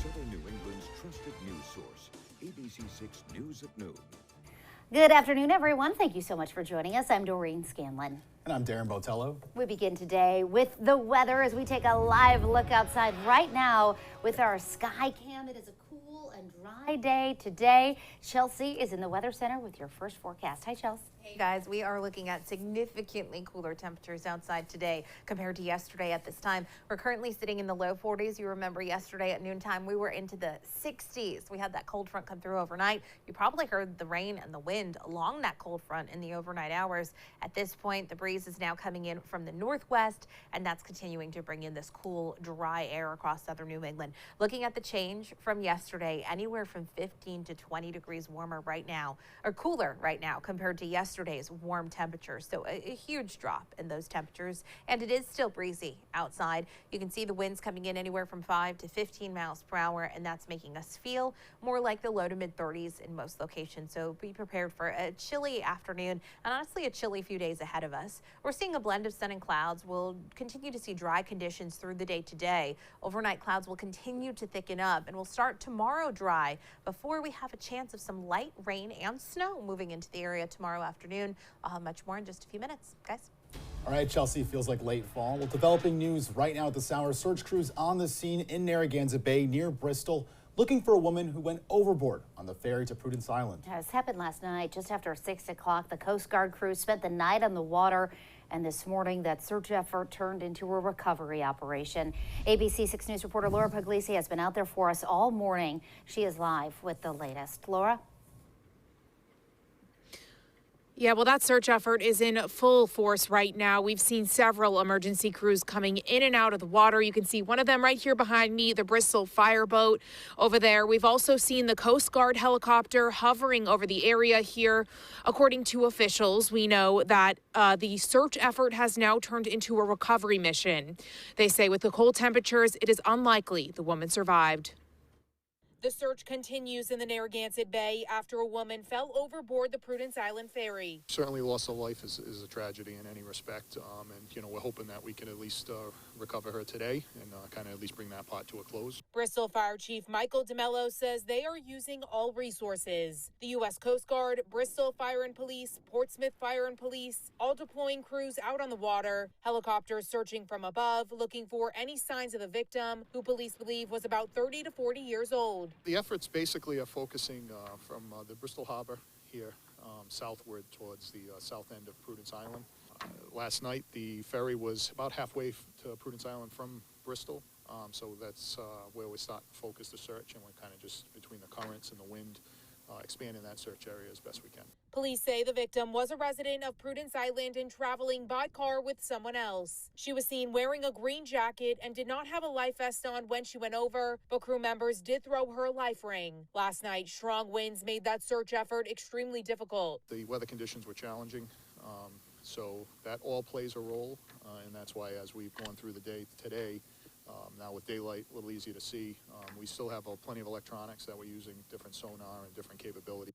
Southern New England's trusted news source, ABC6 News at Noon. Good afternoon, everyone. Thank you so much for joining us. I'm Doreen Scanlon. And I'm Darren Botello. We begin today with the weather as we take a live look outside right now with our sky cam. It is a cool and dry day today. Chelsea is in the Weather Center with your first forecast. Hi, Chelsea. Hey guys, we are looking at significantly cooler temperatures outside today compared to yesterday at this time. We're currently sitting in the low 40s. You remember yesterday at noontime, we were into the 60s. We had that cold front come through overnight. You probably heard the rain and the wind along that cold front in the overnight hours. At this point, the breeze is now coming in from the northwest, and that's continuing to bring in this cool, dry air across southern New England. Looking at the change from yesterday, anywhere from 15 to 20 degrees warmer right now, or cooler right now compared to yesterday's warm temperatures. So a huge drop in those temperatures, and it is still breezy outside. You can see the winds coming in anywhere from 5 to 15 miles per hour, and that's making us feel more like the low to mid 30s in most locations. So be prepared for a chilly afternoon and honestly a chilly few days ahead of us. We're seeing a blend of sun and clouds. We'll continue to see dry conditions through the day today. Overnight clouds will continue to thicken up, and we'll start tomorrow dry before we have a chance of some light rain and snow moving into the area tomorrow afternoon. I'll have much more in just a few minutes, guys. All right, Chelsea, feels like late fall. Well, developing news right now at this hour. Search crews on the scene in Narragansett Bay near Bristol, looking for a woman who went overboard on the ferry to Prudence Island. This happened last night just after 6 o'clock. The Coast Guard crew spent the night on the water, and this morning that search effort turned into a recovery operation. ABC6 News reporter Laura Puglisi has been out there for us all morning. She is live with the latest. Laura? Yeah, well, that search effort is in full force right now. We've seen several emergency crews coming in and out of the water. You can see one of them right here behind me, the Bristol fireboat over there. We've also seen the Coast Guard helicopter hovering over the area here. According to officials, we know that the search effort has now turned into a recovery mission. They say with the cold temperatures, it is unlikely the woman survived. The search continues in the Narragansett Bay after a woman fell overboard the Prudence Island ferry. Certainly loss of life is a tragedy in any respect, and we're hoping that we can at least recover her today and kind of at least bring that part to a close. Bristol Fire Chief Michael DeMello says they are using all resources. The U.S. Coast Guard, Bristol Fire and Police, Portsmouth Fire and Police, all deploying crews out on the water. Helicopters searching from above, looking for any signs of the victim, who police believe was about 30 to 40 years old. The efforts basically are focusing from the Bristol Harbor here southward towards the south end of Prudence Island. Last night, the ferry was about halfway to Prudence Island from Bristol, so that's where we start to focus the search, and we're kind of just between the currents and the wind, expanding that search area as best we can. Police say the victim was a resident of Prudence Island and traveling by car with someone else. She was seen wearing a green jacket and did not have a life vest on when she went over, but crew members did throw her a life ring. Last night, strong winds made that search effort extremely difficult. The weather conditions were challenging, so that all plays a role, and that's why as we've gone through the day today, now with daylight a little easier to see, we still have plenty of electronics that we're using, different sonar and different capabilities.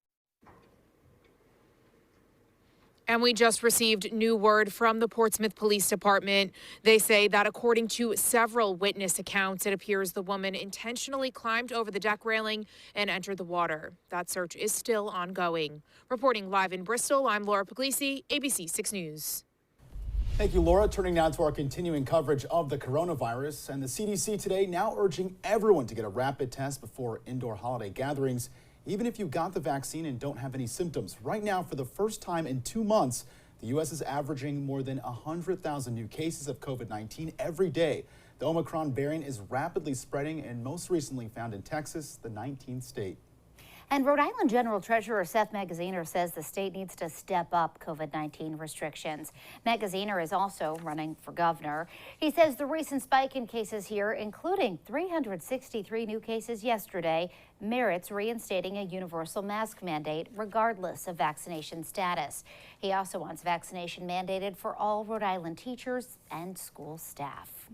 And we just received new word from the Portsmouth Police Department. They say that according to several witness accounts, it appears the woman intentionally climbed over the deck railing and entered the water. That search is still ongoing. Reporting live in Bristol, I'm Laura Puglisi, ABC6 News. Thank you, Laura. Turning now to our continuing coverage of the coronavirus. And the CDC today now urging everyone to get a rapid test before indoor holiday gatherings, even if you got the vaccine and don't have any symptoms. Right now, for the first time in 2 months, the U.S. is averaging more than 100,000 new cases of COVID-19 every day. The Omicron variant is rapidly spreading and most recently found in Texas, the 19th state. And Rhode Island General Treasurer Seth Magaziner says the state needs to step up COVID-19 restrictions. Magaziner is also running for governor. He says the recent spike in cases here, including 363 new cases yesterday, merits reinstating a universal mask mandate regardless of vaccination status. He also wants vaccination mandated for all Rhode Island teachers and school staff.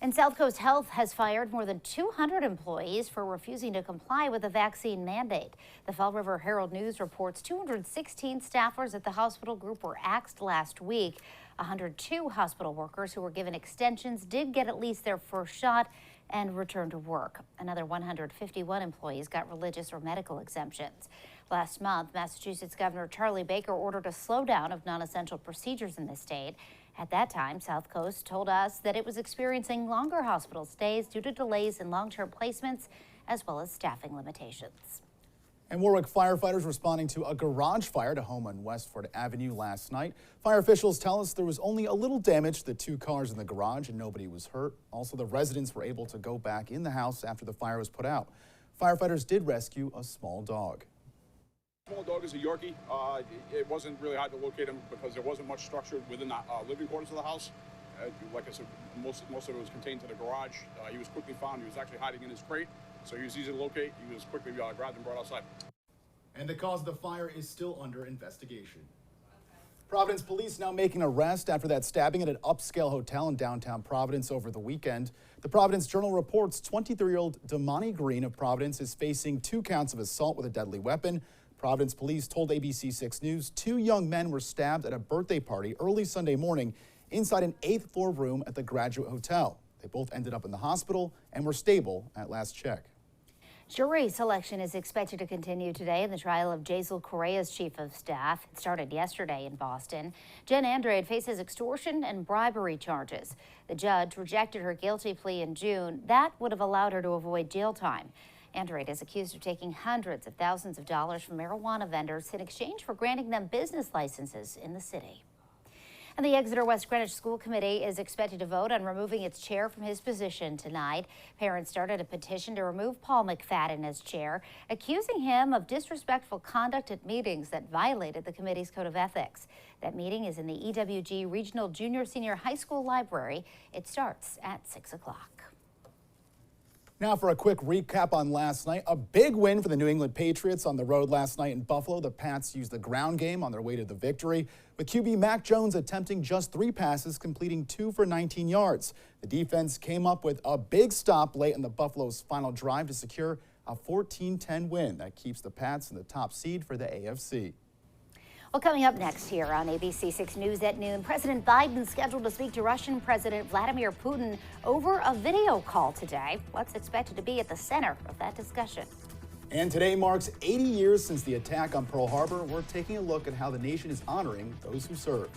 And South Coast Health has fired more than 200 employees for refusing to comply with a vaccine mandate. The Fall River Herald News reports 216 staffers at the hospital group were axed last week. 102 hospital workers who were given extensions did get at least their first shot. and return to work. Another 151 employees got religious or medical exemptions. Last month, Massachusetts Governor Charlie Baker ordered a slowdown of non-essential procedures in the state. At that time, South Coast told us that it was experiencing longer hospital stays due to delays in long-term placements, as well as staffing limitations. And Warwick firefighters responding to a garage fire to home on Westford Avenue last night. Fire officials tell us there was only a little damage to the 2 cars in the garage and nobody was hurt. Also, the residents were able to go back in the house after the fire was put out. Firefighters did rescue a small dog. Small dog is a Yorkie. It wasn't really hard to locate him because there wasn't much structure within the living quarters of the house. Like I said, most of it was contained to the garage. He was quickly found. He was actually hiding in his crate, so he was easy to locate. He was quickly grabbed and brought outside. And the cause of the fire is still under investigation. Providence police now making an arrest after that stabbing at an upscale hotel in downtown Providence over the weekend. The Providence Journal reports 23-year-old Damani Green of Providence is facing 2 counts of assault with a deadly weapon. Providence police told ABC6 News 2 young men were stabbed at a birthday party early Sunday morning inside an 8th floor room at the Graduate Hotel. They both ended up in the hospital and were stable at last check. Jury selection is expected to continue today in the trial of Jazel Correa's chief of staff. It started yesterday in Boston. Jen Andrade faces extortion and bribery charges. The judge rejected her guilty plea in June. That would have allowed her to avoid jail time. Andrade is accused of taking hundreds of thousands of dollars from marijuana vendors in exchange for granting them business licenses in the city. And the Exeter West Greenwich School Committee is expected to vote on removing its chair from his position tonight. Parents started a petition to remove Paul McFadden as chair, accusing him of disrespectful conduct at meetings that violated the committee's code of ethics. That meeting is in the EWG Regional Junior Senior High School Library. It starts at 6 o'clock. Now for a quick recap on last night. A big win for the New England Patriots on the road last night in Buffalo. The Pats used the ground game on their way to the victory, with QB Mac Jones attempting just 3 passes, completing 2 for 19 yards. The defense came up with a big stop late in the Buffalo's final drive to secure a 14-10 win. That keeps the Pats in the top seed for the AFC. Well, coming up next here on ABC6 News at noon, President Biden scheduled to speak to Russian President Vladimir Putin over a video call today. What's expected to be at the center of that discussion? And today marks 80 years since the attack on Pearl Harbor. We're taking a look at how the nation is honoring those who served.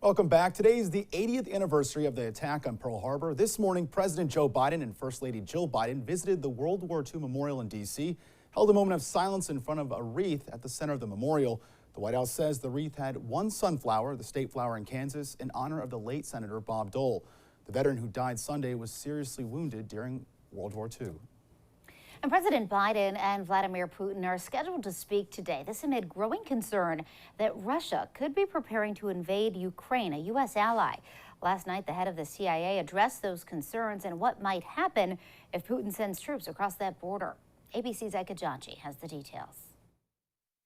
Welcome back. Today is the 80th anniversary of the attack on Pearl Harbor. This morning, President Joe Biden and First Lady Jill Biden visited the World War II Memorial in D.C., held a moment of silence in front of a wreath at the center of the memorial. The White House says the wreath had one sunflower, the state flower in Kansas, in honor of the late Senator Bob Dole. The veteran who died Sunday was seriously wounded during World War II. And President Biden and Vladimir Putin are scheduled to speak today. This amid growing concern that Russia could be preparing to invade Ukraine, a U.S. ally. Last night, the head of the CIA addressed those concerns and what might happen if Putin sends troops across that border. ABC's Eka Janji has the details.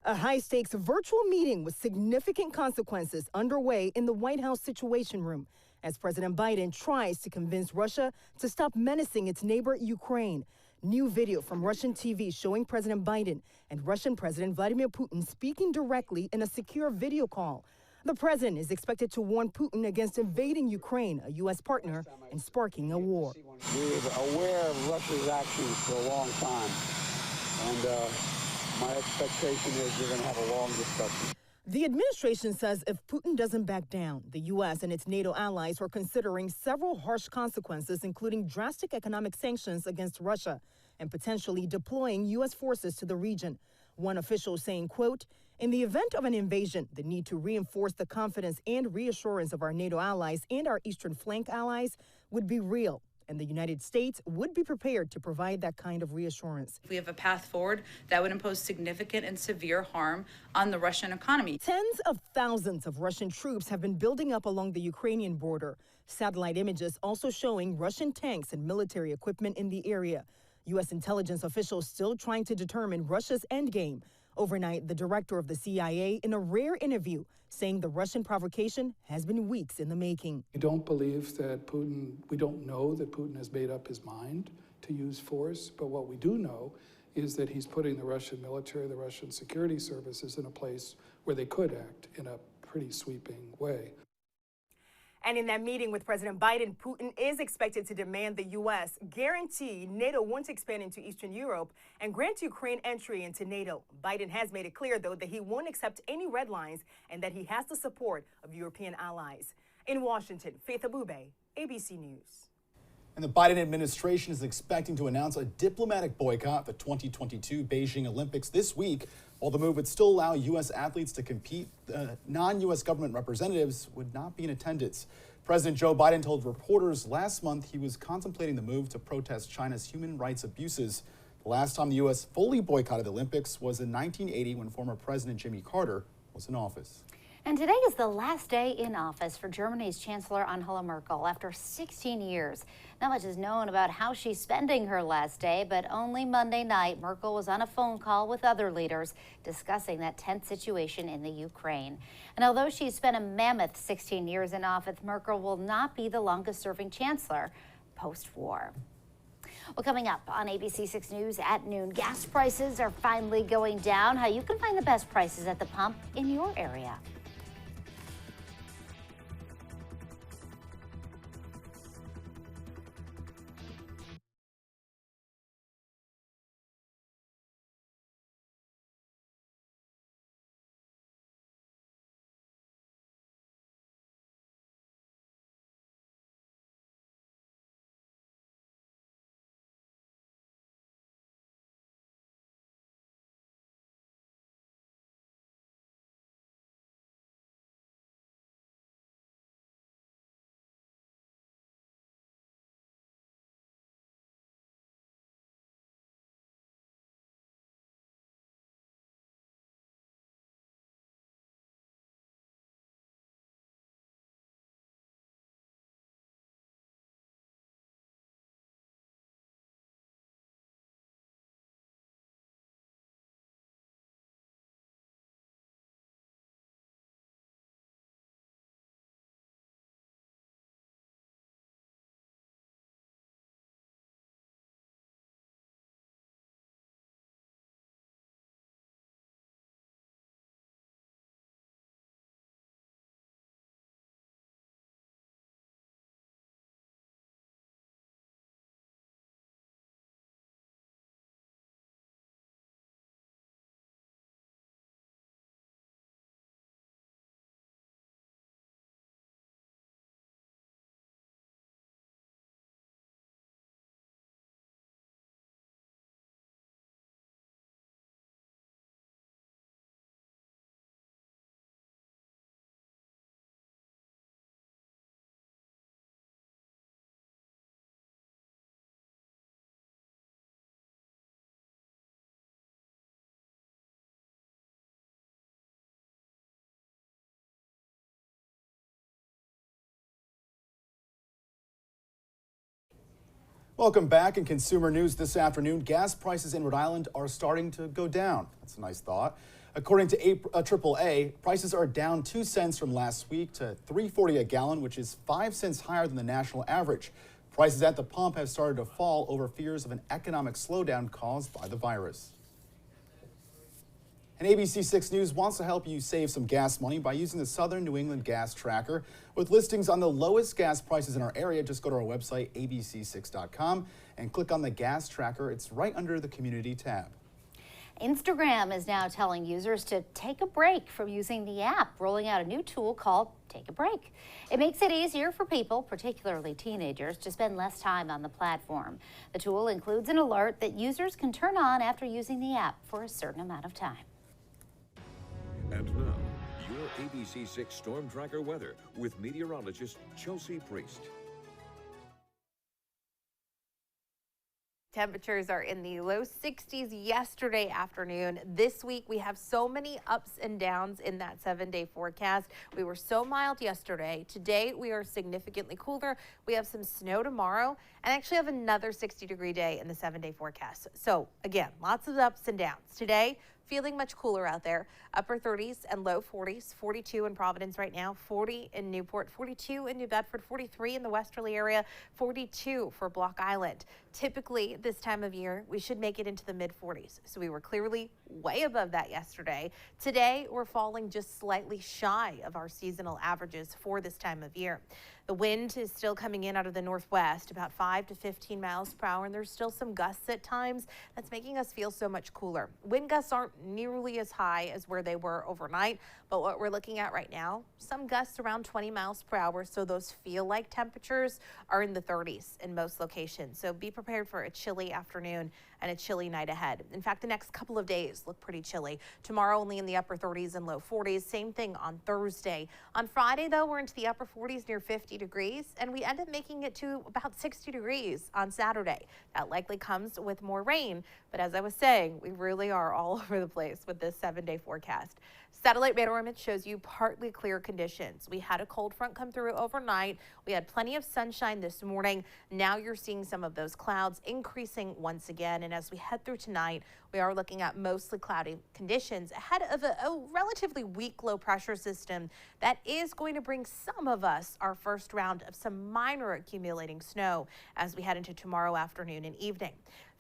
A high-stakes virtual meeting with significant consequences underway in the White House Situation Room as President Biden tries to convince Russia to stop menacing its neighbor, Ukraine. New video from Russian TV showing President Biden and Russian President Vladimir Putin speaking directly in a secure video call. The president is expected to warn Putin against invading Ukraine, a U.S. partner, and sparking a war. We're aware of Russia's actions for a long time, and my expectation is we're going to have a long discussion. The administration says if Putin doesn't back down, the U.S. and its NATO allies are considering several harsh consequences, including drastic economic sanctions against Russia and potentially deploying U.S. forces to the region. One official saying, quote, "In the event of an invasion, the need to reinforce the confidence and reassurance of our NATO allies and our eastern flank allies would be real. And the United States would be prepared to provide that kind of reassurance." If we have a path forward, that would impose significant and severe harm on the Russian economy. Tens of thousands of Russian troops have been building up along the Ukrainian border. Satellite images also showing Russian tanks and military equipment in the area. U.S. intelligence officials still trying to determine Russia's endgame. Overnight, the director of the CIA in a rare interview saying the Russian provocation has been weeks in the making. We don't believe that we don't know that Putin has made up his mind to use force, but what we do know is that he's putting the Russian military, the Russian security services in a place where they could act in a pretty sweeping way. And in that meeting with President Biden, Putin is expected to demand the U.S. guarantee NATO won't expand into Eastern Europe and grant Ukraine entry into NATO. Biden has made it clear, though, that he won't accept any red lines and that he has the support of European allies. In Washington, Faith Abube, ABC News. And the Biden administration is expecting to announce a diplomatic boycott of the 2022 Beijing Olympics this week. While the move would still allow U.S. athletes to compete, non-U.S. government representatives would not be in attendance. President Joe Biden told reporters last month he was contemplating the move to protest China's human rights abuses. The last time the U.S. fully boycotted the Olympics was in 1980 when former President Jimmy Carter was in office. And today is the last day in office for Germany's Chancellor Angela Merkel after 16 years. Not much is known about how she's spending her last day, but only Monday night, Merkel was on a phone call with other leaders discussing that tense situation in the Ukraine. And although she's spent a mammoth 16 years in office, Merkel will not be the longest-serving chancellor post-war. Well, coming up on ABC6 News at noon, gas prices are finally going down. How you can find the best prices at the pump in your area. Welcome back. In consumer news this afternoon, gas prices in Rhode Island are starting to go down. That's a nice thought. According to AAA, prices are down 2 cents from last week to $3.40 a gallon, which is 5 cents higher than the national average. Prices at the pump have started to fall over fears of an economic slowdown caused by the virus. And ABC6 News wants to help you save some gas money by using the Southern New England Gas Tracker. With listings on the lowest gas prices in our area, just go to our website, abc6.com, and click on the gas tracker. It's right under the community tab. Instagram is now telling users to take a break from using the app, rolling out a new tool called Take a Break. It makes it easier for people, particularly teenagers, to spend less time on the platform. The tool includes an alert that users can turn on after using the app for a certain amount of time. And now, your ABC6 Storm Tracker weather with meteorologist Chelsea Priest. Temperatures are in the low 60s yesterday afternoon. This week, we have so many ups and downs in that 7-day forecast. We were so mild yesterday. Today, we are significantly cooler. We have some snow tomorrow and actually have another 60-degree day in the 7-day forecast. So again, lots of ups and downs. Today, feeling much cooler out there. Upper 30s and low 40s, 42 in Providence right now, 40 in Newport, 42 in New Bedford, 43 in the Westerly area, 42 for Block Island. Typically, this time of year, we should make it into the mid-40s. So we were clearly way above that yesterday. Today, we're falling just slightly shy of our seasonal averages for this time of year. The wind is still coming in out of the northwest, about 5 to 15 miles per hour, and there's still some gusts at times. That's making us feel so much cooler. Wind gusts aren't nearly as high as where they were overnight, but what we're looking at right now, some gusts around 20 miles per hour, so those feel-like temperatures are in the 30s in most locations. So be prepared for a chilly afternoon and a chilly night ahead. In fact, the next couple of days look pretty chilly. Tomorrow only in the upper 30s and low 40s. Same thing on Thursday. On Friday, though, we're into the upper 40s near 50 degrees, and we end up making it to about 60 degrees on Saturday. That likely comes with more rain, but as I was saying, we really are all over the place with this 7-day forecast. Satellite radar image shows you partly clear conditions. We had a cold front come through overnight. We had plenty of sunshine this morning. Now you're seeing some of those clouds increasing once again. And as we head through tonight, we are looking at mostly cloudy conditions ahead of a relatively weak low pressure system that is going to bring some of us our first round of some minor accumulating snow as we head into tomorrow afternoon and evening.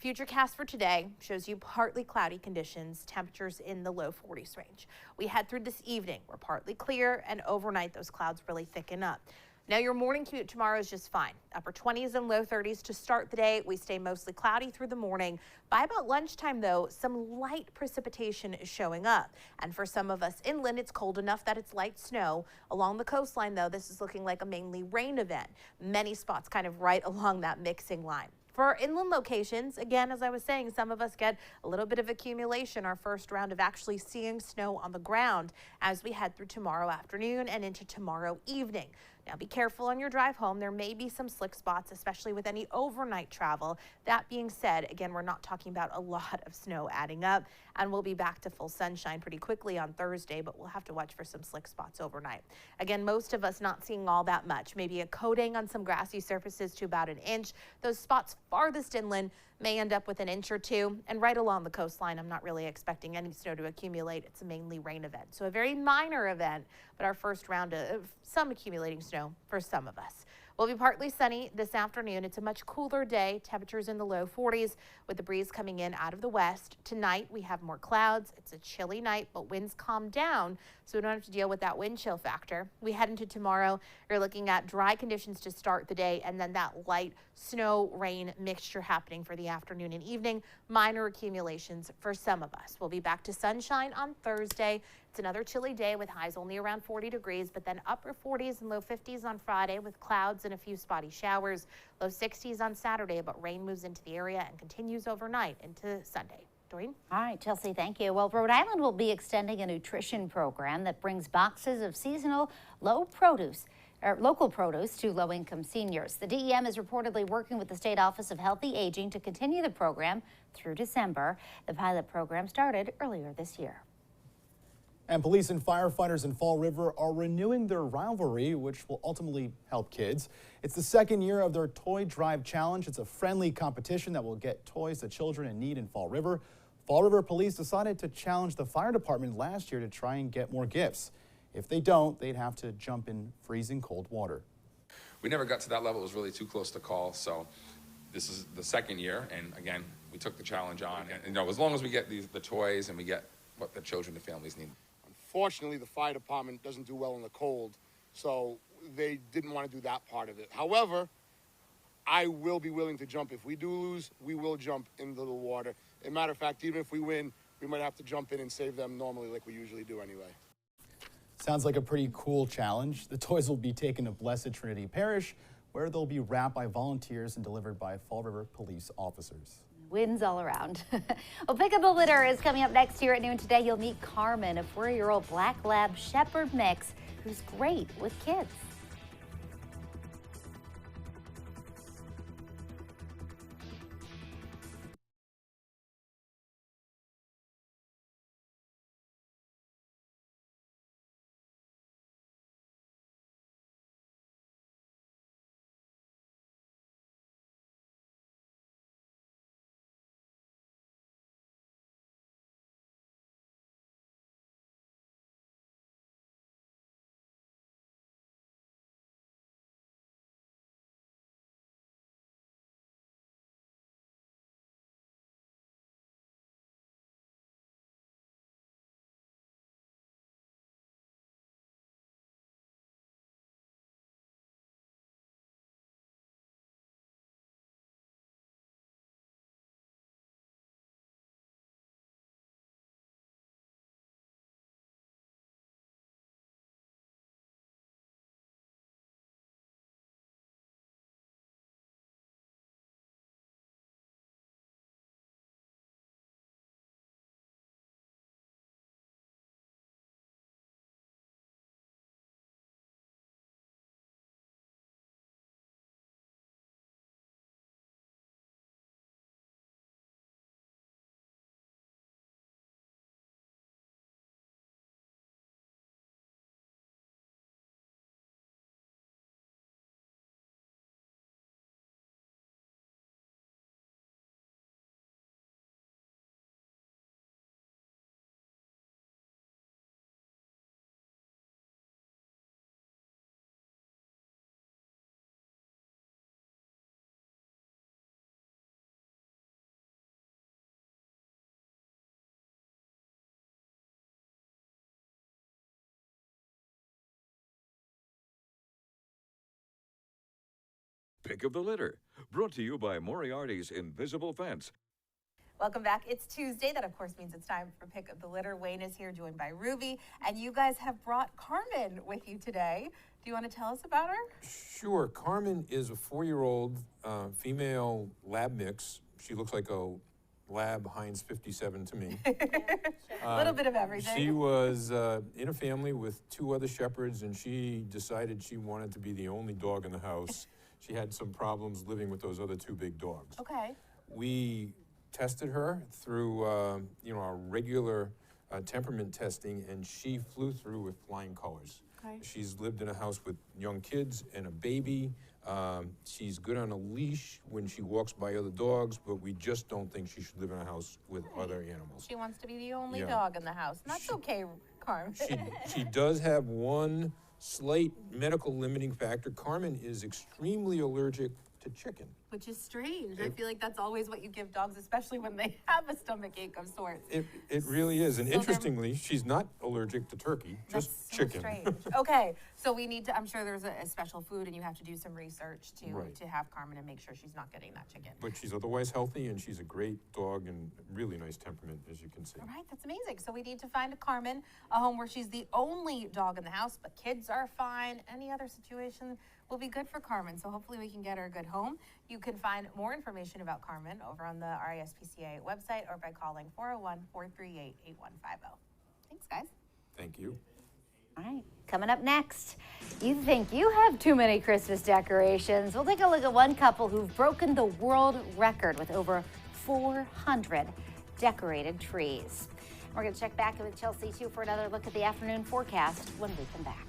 Futurecast for today shows you partly cloudy conditions, temperatures in the low 40s range. We head through this evening. We're partly clear, and overnight those clouds really thicken up. Now your morning commute tomorrow is just fine. Upper 20s and low 30s to start the day. We stay mostly cloudy through the morning. By about lunchtime, though, some light precipitation is showing up. And for some of us inland, it's cold enough that it's light snow. Along the coastline, though, this is looking like a mainly rain event. Many spots kind of right along that mixing line. For our inland locations, again, as I was saying, some of us get a little bit of accumulation, our first round of actually seeing snow on the ground as we head through tomorrow afternoon and into tomorrow evening. Now be careful on your drive home. There may be some slick spots, especially with any overnight travel. That being said, again, we're not talking about a lot of snow adding up, and we'll be back to full sunshine pretty quickly on Thursday, but we'll have to watch for some slick spots overnight. Again, most of us not seeing all that much, maybe a coating on some grassy surfaces to about an inch. Those spots farthest inland may end up with an inch or two, and right along the coastline, I'm not really expecting any snow to accumulate. It's a mainly rain event, so a very minor event, but our first round of some accumulating snow for some of us. We'll be partly sunny this afternoon. It's a much cooler day. Temperatures in the low 40s with the breeze coming in out of the west. Tonight, we have more clouds. It's a chilly night, but winds calm down, so we don't have to deal with that wind chill factor. We head into tomorrow. You're looking at dry conditions to start the day, and then that light snow rain mixture happening for the afternoon and evening. Minor accumulations for some of us. We'll be back to sunshine on Thursday. It's another chilly day with highs only around 40 degrees, but then upper 40s and low 50s on Friday with clouds and a few spotty showers. Low 60s on Saturday, but rain moves into the area and continues overnight into Sunday. Doreen? All right, Chelsea, thank you. Well, Rhode Island will be extending a nutrition program that brings boxes of seasonal local produce to low-income seniors. The DEM is reportedly working with the State Office of Healthy Aging to continue the program through December. The pilot program started earlier this year. And police and firefighters in Fall River are renewing their rivalry, which will ultimately help kids. It's the second year of their Toy Drive Challenge. It's a friendly competition that will get toys to children in need in Fall River. Fall River police decided to challenge the fire department last year to try and get more gifts. If they don't, they'd have to jump in freezing cold water. We never got to that level. It was really too close to call. So this is the second year. And again, we took the challenge on. And you know, as long as we get the toys and we get what the children and families need. Unfortunately, the fire department doesn't do well in the cold, so they didn't want to do that part of it. However, I will be willing to jump. If we do lose, we will jump into the water. As a matter of fact, even if we win, we might have to jump in and save them normally like we usually do anyway. Sounds like a pretty cool challenge. The toys will be taken to Blessed Trinity Parish, where they'll be wrapped by volunteers and delivered by Fall River police officers. Wins all around. Well, Pick Up the Litter is coming up next here at noon today. You'll meet Carmen, a 4-year-old black lab shepherd mix who's great with kids. Pick Up the Litter, brought to you by Moriarty's Invisible Fence. Welcome back. It's Tuesday. That, of course, means it's time for Pick Up the Litter. Wayne is here, joined by Ruby, and you guys have brought Carmen with you today. Do you want to tell us about her? Sure. Carmen is a 4-year-old female lab mix. She looks like a lab Heinz 57 to me. A little bit of everything. She was in a family with 2 other shepherds, and she decided she wanted to be the only dog in the house. She had some problems living with those other 2 big dogs. Okay. We tested her through our regular temperament testing, and she flew through with flying colors. Okay. She's lived in a house with young kids and a baby. She's good on a leash when she walks by other dogs, but we just don't think she should live in a house with other animals. She wants to be the only Yeah. dog in the house. And that's okay, Carmen. She does have one slight medical limiting factor. Carmen is extremely allergic to chicken. Which is strange. I feel like that's always what you give dogs, especially when they have a stomach ache of sorts. It really is. And So interestingly, she's not allergic to turkey, just That's so chicken. strange. Okay, so we need to, I'm sure there's a special food and you have to do some research Right. to have Carmen and make sure she's not getting that chicken. But she's otherwise healthy, and she's a great dog and really nice temperament, as you can see. All right, that's amazing. So we need to find Carmen a home where she's the only dog in the house, but kids are fine. Any other situation will be good for Carmen. So hopefully we can get her a good home. You can find more information about Carmen over on the RISPCA website or by calling 401-438-8150. Thanks, guys. Thank you. All right, coming up next, you think you have too many Christmas decorations. We'll take a look at one couple who've broken the world record with over 400 decorated trees. We're going to check back with Chelsea, too, for another look at the afternoon forecast when we come back.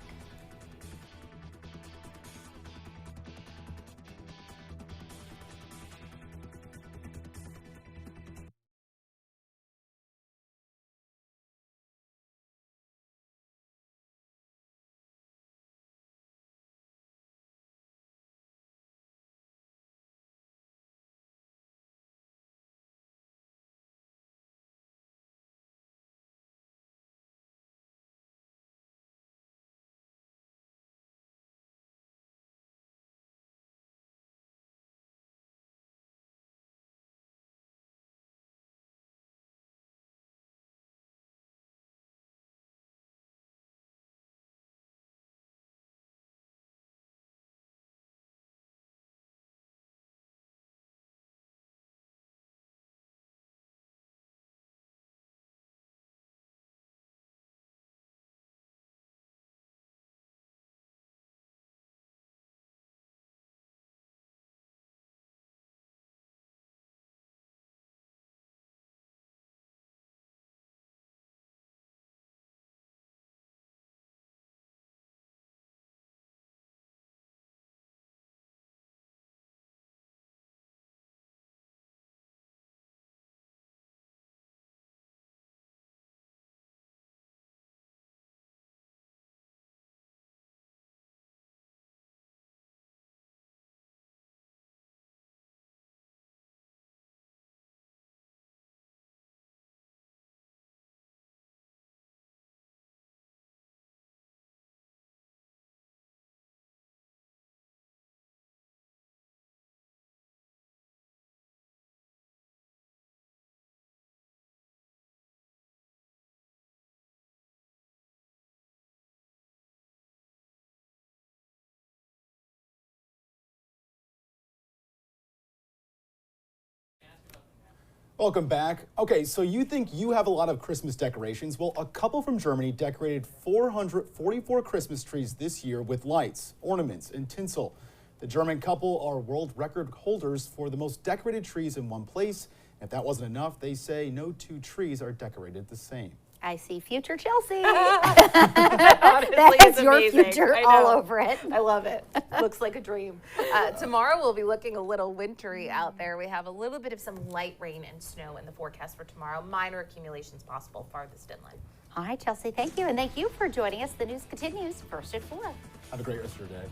Welcome back. Okay, so you think you have a lot of Christmas decorations? Well, a couple from Germany decorated 444 Christmas trees this year with lights, ornaments, and tinsel. The German couple are world record holders for the most decorated trees in one place. If that wasn't enough, they say no two trees are decorated the same. I see future Chelsea. Honestly, That's your amazing. future I know. all over it. I love it. Looks like a dream. Tomorrow we'll be looking a little wintry out there. We have a little bit of some light rain and snow in the forecast for tomorrow. Minor accumulations possible farthest inland. All right, Chelsea, thank you. And thank you for joining us. The news continues first at 4. Have a great rest of your day.